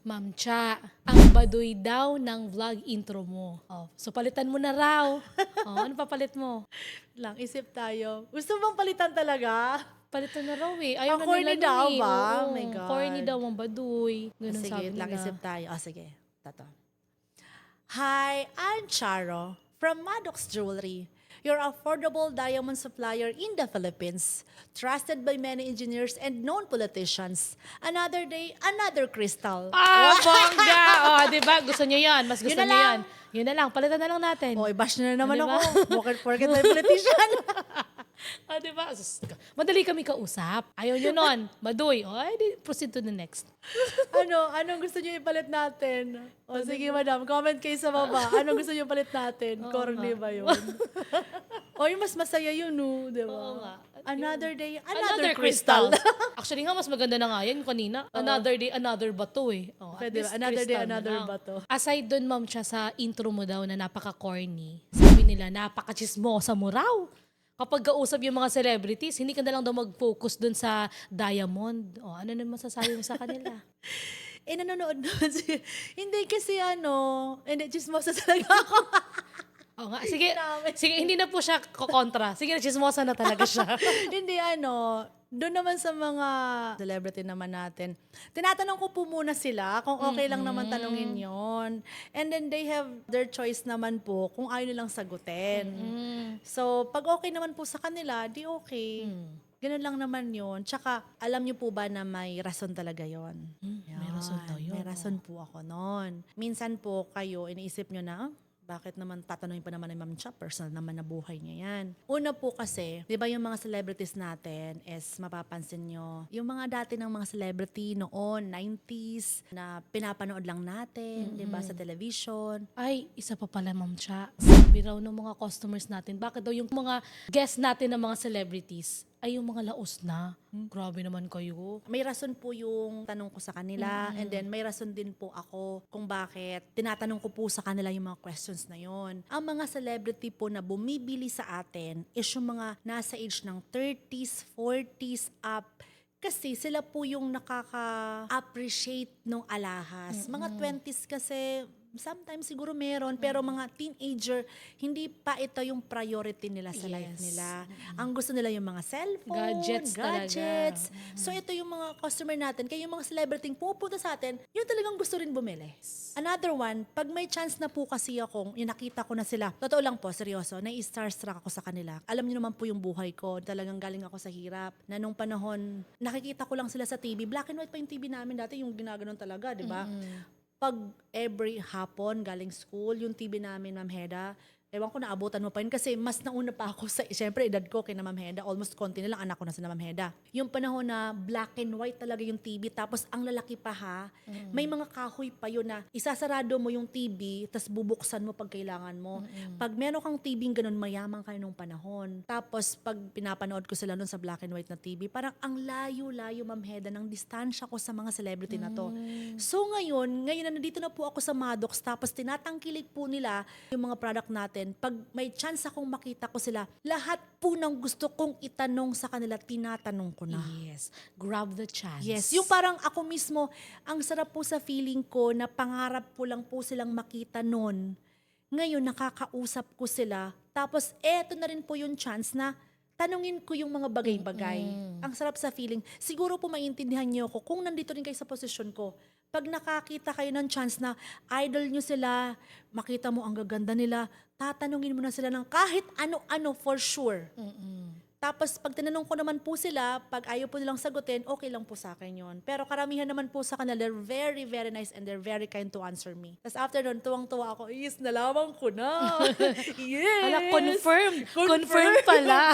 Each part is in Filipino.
Ma'am Cha, ang baduy daw ng vlog intro mo. Oh, so palitan mo na raw. Oh, ano papalit mo? Lang, isip tayo. Gusto bang palitan talaga? Palitan na raw eh. Ayaw Ang na corny nila nun daw eh. ba? Oo, Oh my corny God. daw ang baduy. Ganun Sige, sabi wait lang, nila. isip tayo. Sige. Tato. Hi, I'm Charo from Maddox Jewelry, your affordable diamond supplier in the Philippines, trusted by many engineers and known politicians. Another day, another crystal. Ah, bongga! Oh, di ba? Gusto niyo yan. Mas gusto Yun na niyo lang. yan. Yun na lang. Palitan na lang natin. O, i-bash na naman Di ba? ako. Porket may politician. Ah, di ba? Madali kami kausap. Ayaw nyo nun. Baduy. Oh, di proceed to the next. Anong gusto niyo ipalit natin? O sige madam, comment kayo sa baba. Anong gusto niyo ipalit natin? Corny ba yun? O yung mas masaya yun, no? Di ba? Oo nga. Another day, another crystal. Actually nga, mas maganda na nga yan kanina. Another day, another bato eh. Oh, at Pwede least ba? Another day, crystal na another lang. bato. Aside dun, ma'am, siya sa intro mo daw na napaka-corny. Sabi nila, napaka-chismosa mo raw. Kapag kausap yung mga celebrities, hindi ka na lang daw mag-focus dun sa diamond. O, ano naman masasabi mo sa kanila? Nanonood naman siya. Hindi kasi hindi, chismosa talaga ako. Oo nga, sige, Namin. sige, hindi na po siya kontra. Sige, chismosa na talaga siya. Hindi doon naman sa mga celebrity naman natin, tinatanong ko po muna sila kung okay lang naman tanungin yon. And then they have their choice naman po kung ayaw nilang sagutin. So, pag okay naman po sa kanila, di okay. Ganun lang naman yun. Tsaka, alam niyo po ba na may rason talaga yon? May rason daw yun. May rason po ako noon. Minsan po kayo, iniisip nyo na, bakit naman tatanungin pa naman ni Ma'am Cha? Personal naman na buhay niya yan. Una po kasi, di ba yung mga celebrities natin is mapapansin nyo, yung mga dati ng mga celebrity noon, 90s, na pinapanood lang natin, di ba, sa television. Ay, isa pa pala, ma'am Cha. Sabi raw ng mga customers natin, bakit daw yung mga guests natin ng mga celebrities ay yung mga laos na. Grabe naman kayo. May rason po yung tanong ko sa kanila, and then may rason din po ako kung bakit tinatanong ko po sa kanila yung mga questions na yon. Ang mga celebrity po na bumibili sa atin is yung mga nasa age ng 30s, 40s up. Kasi sila po yung nakaka-appreciate ng alahas. Mga 20s kasi sometimes siguro meron, pero mga teenager, hindi pa ito yung priority nila sa life nila. Ang gusto nila yung mga cellphone, Gadgets talaga. gadgets. So ito yung mga customer natin, kaya yung mga celebrity pupunta sa atin, yun talagang gusto rin bumili. Another one, pag may chance na po kasi akong, yung nakita ko na sila, totoo lang po, seryoso, na-starstruck ako sa kanila. Alam niyo naman po yung buhay ko, talagang galing ako sa hirap, na nung panahon, nakikita ko lang sila sa TV, black and white pa yung TV namin dati, yung ginaganon talaga, di ba? Pag every hapon galing school, yung TV namin, Ma'am Heda, ewan ko naabutan mo pa yun kasi mas nauna pa ako sa, syempre edad ko kay na Ma'am Heda, almost konti na lang anak ko na si Ma'am Heda. Yung panahon na black and white talaga yung TV, tapos ang lalaki pa ha, may mga kahoy pa yun na isasarado mo yung TV, tapos bubuksan mo pag kailangan mo. Pag meron kang TV ganun, mayaman kayo nung panahon. Tapos pag pinapanood ko sila nun sa black and white na TV, parang ang layo-layo, Ma'am Heda, ng distansya ko sa mga celebrity na to. So ngayon na nandito na po ako sa Maddox, tapos tinatangkilik po nila yung mga product natin. Pag may chance akong makita ko sila, lahat po ng gusto kong itanong sa kanila, tinatanong ko na. Yes. Grab the chance. Yes, yung parang ako mismo, ang sarap po sa feeling ko na pangarap ko lang po silang makita noon. Ngayon, nakakausap ko sila. Tapos, eto na rin po yung chance na tanungin ko yung mga bagay-bagay. Ang sarap sa feeling. Siguro po maintindihan niyo ako kung nandito rin kayo sa posisyon ko. Pag nakakita kayo ng chance na idol nyo sila, makita mo ang gaganda nila, tatanungin mo na sila ng kahit ano-ano for sure. Tapos pag tinanong ko naman po sila, pag ayaw po nilang sagutin, okay lang po sa akin yon. Pero karamihan naman po sa kanila, they're very, very nice and they're very kind to answer me. Tapos after nun, tuwang-tuwa ako, yes, nalaman ko na. Yes! Ala, confirm pala.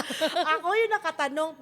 Ako yung nakatanong.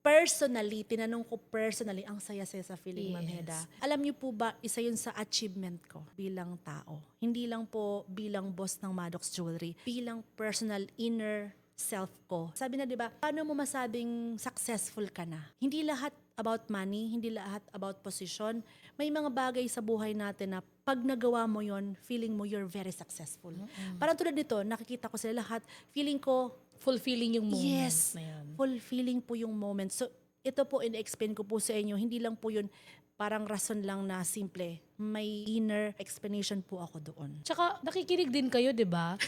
Personally, tinanong ko personally, ang saya-saya sa feeling, Ma'am Heda. Alam niyo po ba, isa yun sa achievement ko bilang tao. Hindi lang po bilang boss ng Maddox Jewelry, bilang personal inner self ko. Sabi na, di ba, paano mo masabing successful ka na? Hindi lahat about money, hindi lahat about position. May mga bagay sa buhay natin na pag nagawa mo yon, feeling mo you're very successful. Parang tulad nito, nakikita ko sila lahat, feeling ko, Fulfilling yung moment yes, na yan. fulfilling po yung moment. So, ito po, in-explain ko po sa inyo, hindi lang po yun parang rason lang na simple. may inner explanation po ako doon. Tsaka nakikinig din kayo, di ba?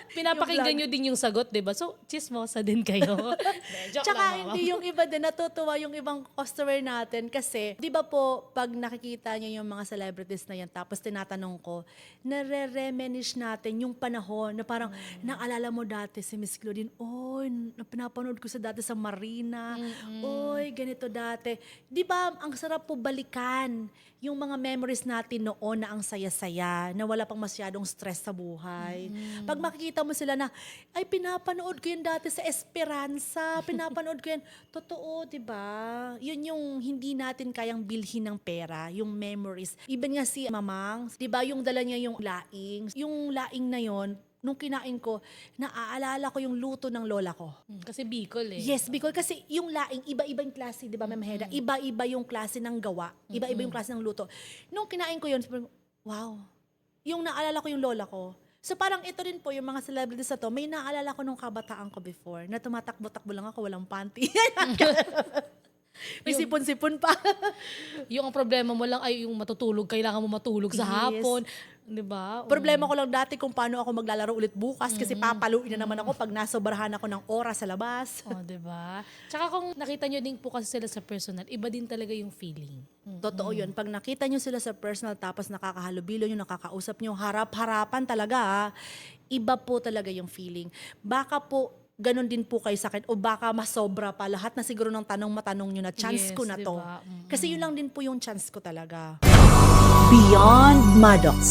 Pinapakinggan nyo din yung sagot, di ba? So, chismosa din kayo. Joke Tsaka lang, mama. hindi yung iba din, natutuwa yung ibang customer natin kasi, di ba po, pag nakikita niyo yung mga celebrities na yan, tapos tinatanong ko, nare-reminisce natin yung panahon na parang, naalala mo dati si Miss Claudine, oy, pinapanood ko sa dati sa Marina, oy, ganito dati. Di ba, ang sarap po balikan yung mga memories natin noon na ang saya-saya, na wala pang masyadong stress sa buhay. Pag makikita mo sila na, ay, pinapanood ko yun dati sa Esperanza, pinapanood ko yan. Totoo, di ba? Yun yung hindi natin kayang bilhin ng pera, yung memories. Even nga si Mamang, di ba, yung dala niya yung laing. Yung laing na yon nung kinain ko, naaalala ko yung luto ng lola ko. Kasi Bicol eh. Yes, because kasi yung laing, iba-iba yung klase, di ba, Ma'am Heda? Iba-iba yung klase ng gawa. Iba-iba yung klase ng luto. Nung kinain ko yun, sabi ko, wow, yung naalala ko yung lola ko. So parang ito rin po, yung mga celebrities na to, may naalala ko nung kabataan ko before, na tumatakbo-takbo lang ako, walang panty. May sipon-sipon pa. Yung ang problema mo lang ay yung matutulog, kailangan mo matulog sa Yes. hapon. Di ba? Problema ko lang dati kung paano ako maglalaro ulit bukas kasi papaluin na naman ako pag nasobrahan ako ng oras sa labas. Oh, di ba? Tsaka kung nakita nyo din po kasi sila sa personal, iba din talaga yung feeling. Totoo yun. Pag nakita nyo sila sa personal tapos nakakahalubilo nyo, nakakausap nyo, harap-harapan talaga, iba po talaga yung feeling. Baka po, ganun din po kayo sa akin o baka masobra pa lahat na siguro ng matanong nyo na chance Yes, ko na to. diba? Kasi yun lang din po yung chance ko talaga. Beyond Maddox.